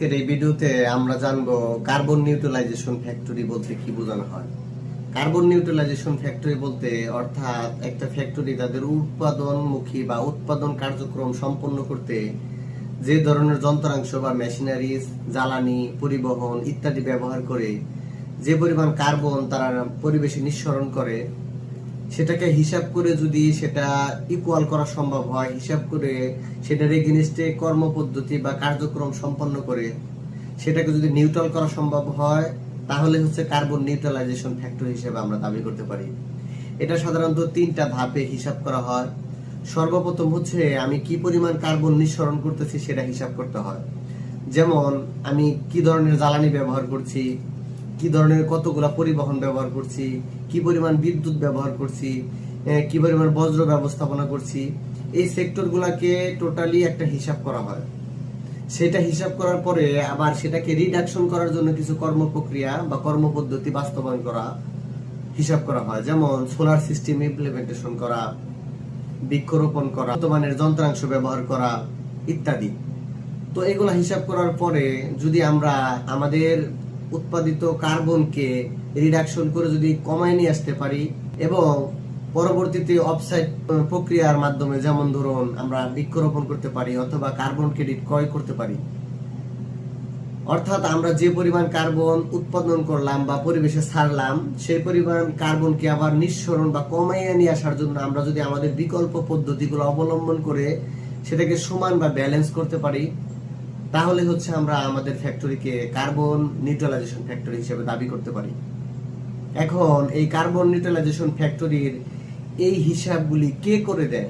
আজকের এই ভিডিওতে আমরা জানবো কার্বন নিউট্রালাইজেশন ফ্যাক্টরি বলতে কি বোঝানো হয়। কার্বন নিউট্রালাইজেশন ফ্যাক্টরি বলতে অর্থাৎ একটা ফ্যাক্টরি তাদের উৎপাদনমুখী বা উৎপাদন কার্যক্রম সম্পন্ন করতে যে ধরনের যন্ত্রাংশ বা মেশিনারিজ, জ্বালানি, পরিবহন ইত্যাদি ব্যবহার করে যে পরিমাণ কার্বন তারা পরিবেশে নিঃসরণ করে সেটাকে হিসাব করে যদি সেটা ইকুয়াল করা সম্ভব হয়, হিসাব করে সেটার এগেইনস্টে কর্মপদ্ধতি বা কার্যক্রম সম্পন্ন করে সেটাকে যদি নিউট্রাল করা সম্ভব হয়, তাহলে হচ্ছে কার্বন নিউট্রালাইজেশন ফ্যাক্টর হিসেবে আমরা দাবি করতে পারি। এটা সাধারণত 3টা ধাপে হিসাব করা হয়। সর্বপ্রথম হচ্ছে আমি কি পরিমাণ কার্বন নিঃসরণ করতেছি সেটা হিসাব করতে হয়। যেমন আমি কি ধরনের জ্বালানি ব্যবহার করছি, কি ধরনের কতগুলা পরিবহন ব্যবহার করছি, কি পরিমাণ বিদ্যুৎ ব্যবহার করছি, কি পরিমাণ বজ্র ব্যবস্থাপনা করছি, এই সেক্টরগুলোকে টোটালি একটা হিসাব করা হয়। সেটা হিসাব করার পরে আবার সেটাকে রিডাকশন করার জন্য কিছু কর্মপ্রক্রিয়া বা কর্মপদ্ধতি বাস্তবায়ন করা, হিসাব করা হয়। যেমন সোলার সিস্টেম ইমপ্লিমেন্টেশন করা, বৃক্ষরোপণ করা, বর্তমানের যন্ত্রাংশ ব্যবহার করা ইত্যাদি। তো এগুলা হিসাব করার পরে যদি আমরা আমাদের উৎপাদিত কার্বনকে রিডাকশন করে যদি কমায় নিয়ে আসতে পারি এবং পরবর্তীতে অফসাইড প্রক্রিয়ার মাধ্যমে, যেমন ধরুন আমরা বৃক্ষরোপণ করতে পারি অথবা কার্বন ক্রেডিট ক্রয় করতে পারি, অর্থাৎ আমরা যে পরিমাণ কার্বন উৎপাদন করলাম বা পরিবেশে ছাড়লাম সেই পরিমাণ কার্বনকে আবার নিঃসরণ বা কমাইয়ে নিয়ে আসার জন্য আমরা যদি আমাদের বিকল্প পদ্ধতিগুলো অবলম্বন করে সেটাকে সমান বা ব্যালেন্স করতে পারি, তাহলে হচ্ছে আমরা আমাদের ফ্যাক্টরিকে কার্বন নিউট্রালাইজেশন ফ্যাক্টরি হিসেবে দাবি করতে পারি। এখন এই কার্বন নিউট্রালাইজেশন ফ্যাক্টরির এই হিসাবগুলি কে করে দেয়?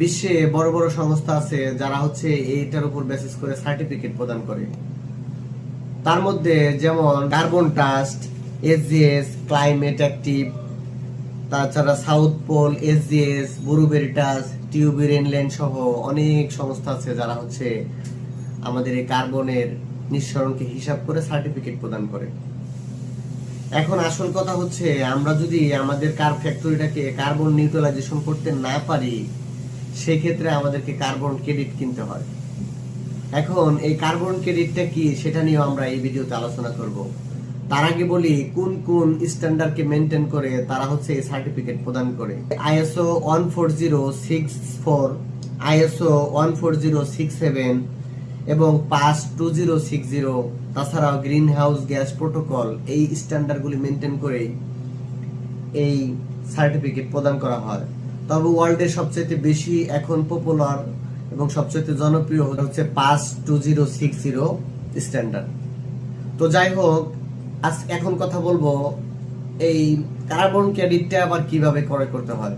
বিশ্বে বড় বড় সংস্থা আছে যারা হচ্ছে এইটার উপর বেসিস করে সার্টিফিকেট প্রদান করে। তার মধ্যে যেমন Carbon Trust, SGS, Climate Active, তাছাড়া South Pole, SGS, Bureau Veritas, TUV Rheinland সহ অনেক সংস্থা আছে যারা হচ্ছে আমাদের এই কার্বনের নিঃসরণকে হিসাব করে সার্টিফিকেট প্রদান করে। এখন আসল কথা হচ্ছে আমরা যদি আমাদের ফ্যাক্টরিটাকে কার্বন নিউট্রালাইজেশন করতে না পারি, সেক্ষেত্রে আমাদেরকে কার্বন ক্রেডিট কিনতে হয়। এখন এই কার্বন ক্রেডিটটা কি সেটা নিয়ে আমরা এই ভিডিওতে আলোচনা করব। তার আগে বলি কোন কোন স্ট্যান্ডার্ডকে মেনটেন করে তারা হচ্ছে এই সার্টিফিকেট প্রদান করে। আইএসও 14064, আইএসও 14067 এবং পাস 2060, তাছাড়াও গ্রিন হাউস গ্যাস প্রোটোকল, এই স্ট্যান্ডার্ডগুলি মেনটেন করে এই সার্টিফিকেট প্রদান করা হয়। তবে ওয়ার্ল্ডের সবচেয়ে বেশি এখন পপুলার এবং সবচেয়ে জনপ্রিয় হচ্ছে পাস 2060 স্ট্যান্ডার্ড। তো যাই হোক, আজ এখন কথা বলবো এই কার্বন ক্রেডিটটা আবার কিভাবে ক্রয় করতে হয়।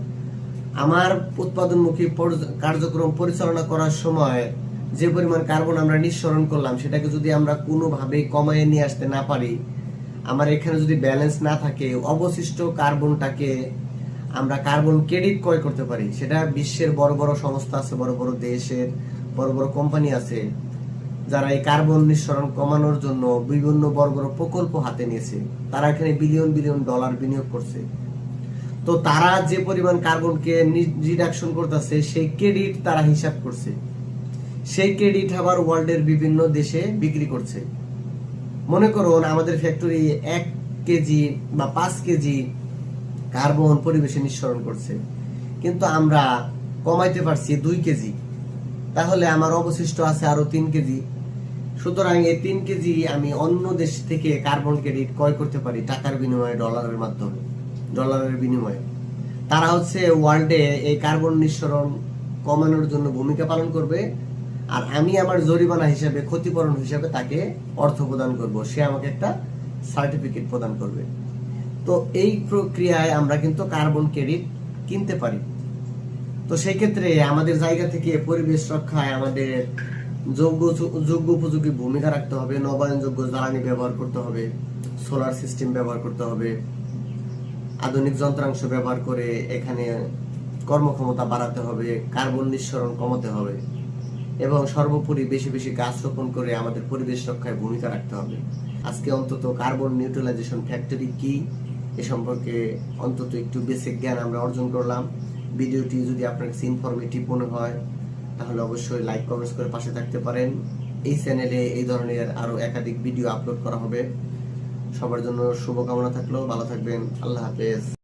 আমার উৎপাদনমুখী কার্যক্রম পরিচালনা করার সময় যে পরিমাণ কার্বন আমরা নিঃসরণ করলাম সেটাকে যদি আমরা কোনোভাবে কমায় নিয়ে আসতে না পারি, আমার এখানে যদি ব্যালেন্স না থাকে, অবশিষ্ট কার্বনটাকে আমরা কার্বন ক্রেডিট ক্রয় করতে পারি। সেটা বিশ্বের বড় বড় সংস্থা আছে, বড় বড় দেশের বড় বড় কোম্পানি আছে যারা এই কার্বন নিঃসরণ কমানোর জন্য বিভিন্ন বড় বড় প্রকল্প হাতে নিয়েছে। তারা এখানে বিলিয়ন বিলিয়ন ডলার বিনিয়োগ করছে। তো তারা যে পরিমাণ কার্বনকে রিডাকশন করতেছে সেই ক্রেডিট তারা হিসাব করছে। সেই ক্রেডিট আবার ওয়ার্ল্ডের বিভিন্ন দেশে বিক্রি করছে। মনে করুন আমাদের ফ্যাক্টরি 1 কেজি বা 5 কেজি কার্বন পরিবেশে নিঃসরণ করছে, কিন্তু আমরা কমাইতে পারছি 2 কেজি, তাহলে আমার অবশিষ্ট আছে আরো 3 কেজি। সুতরাং এই 3 কেজি আমি অন্য দেশ থেকে কার্বন ক্রেডিট ক্রয় করতে পারি টাকার বিনিময়ে, ডলারের মাধ্যমে, ডলারের বিনিময়ে। তারা হচ্ছে ওয়ার্ল্ডে এই কার্বন নিঃসরণ কমানোর জন্য ভূমিকা পালন করবে, আর আমি আমার জরিমানা হিসেবে, ক্ষতিপূরণ হিসেবে তাকে অর্থ প্রদান করব। সে আমাকে একটা সার্টিফিকেট প্রদান করবে। তো এই প্রক্রিয়ায় আমরা কিন্তু কার্বন ক্রেডিট কিনতে পারি। তো সেই ক্ষেত্রে আমাদের জায়গা থেকে পরিবেশ রক্ষায় আমাদের যোগ্য উপযোগী ভূমিকা রাখতে হবে। নবায়নযোগ্য জ্বালানি ব্যবহার করতে হবে, সোলার সিস্টেম ব্যবহার করতে হবে, আধুনিক যন্ত্রাংশ ব্যবহার করে এখানে কর্মক্ষমতা বাড়াতে হবে, কার্বন নিঃসরণ কমাতে হবে এবং সর্বোপরি বেশি বেশি গাছ রোপণ করে আমাদের পরিবেশ রক্ষায় ভূমিকা রাখতে হবে। আজকে অন্তত কার্বন নিউট্রালাইজেশন ফ্যাক্টরি কি এ সম্পর্কে অন্তত একটু বেসিক জ্ঞান আমরা অর্জন করলাম। ভিডিওটি যদি আপনার কাছে ইনফরমেটিভ মনে হয় তাহলে অবশ্যই লাইক কমেন্টস করে পাশে থাকতে পারেন। এই চ্যানেলে এই ধরনের আরো একাধিক ভিডিও আপলোড করা হবে। সবার জন্য শুভকামনা থাকলো, ভালো থাকবেন, আল্লাহ হাফেজ।